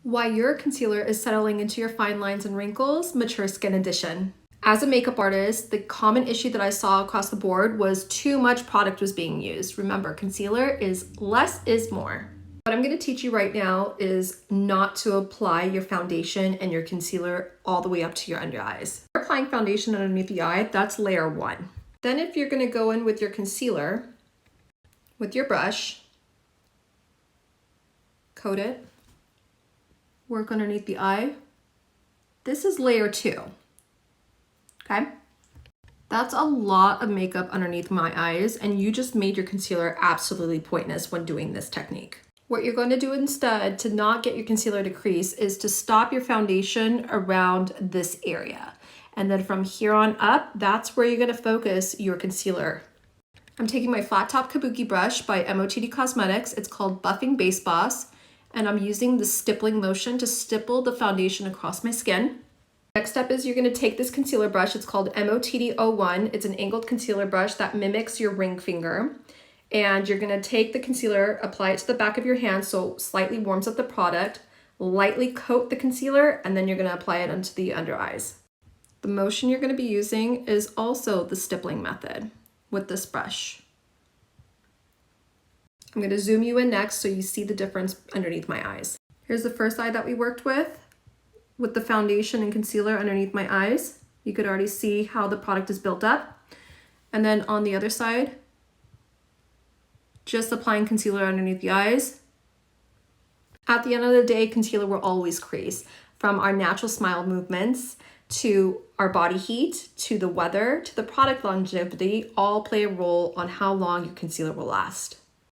Why your concealer is settling into your fine lines and wrinkles, Mature Skin Edition. As a makeup artist, the common issue that I saw across the board was too much product was being used. Remember, concealer is less is more. What I'm going to teach you right now is not to apply your foundation and your concealer all the way up to your under eyes. If you're applying foundation underneath the eye, that's layer one. Then if you're going to go in with your concealer, with your brush, coat it, work underneath the eye. This is layer two, okay? That's a lot of makeup underneath my eyes, and you just made your concealer absolutely pointless when doing this technique. What you're going to do instead to not get your concealer to crease is to stop your foundation around this area. And then from here on up, that's where you're going to focus your concealer. I'm taking my flat top kabuki brush by MOTD Cosmetics. It's called Buffing Base Boss. And I'm using the stippling motion to stipple the foundation across my skin. Next step is you're going to take this concealer brush. It's called MOTD 01. It's an angled concealer brush that mimics your ring finger. And you're going to take the concealer, apply it to the back of your hand so it slightly warms up the product, lightly coat the concealer, and then you're going to apply it onto the under eyes. The motion you're going to be using is also the stippling method with this brush. I'm going to zoom you in next so you see the difference underneath my eyes. Here's the first eye that we worked with the foundation and concealer underneath my eyes. You could already see how the product is built up. And then on the other side, just applying concealer underneath the eyes. At the end of the day, concealer will always crease. From our natural smile movements to our body heat, to the weather, to the product longevity, all play a role on how long your concealer will last.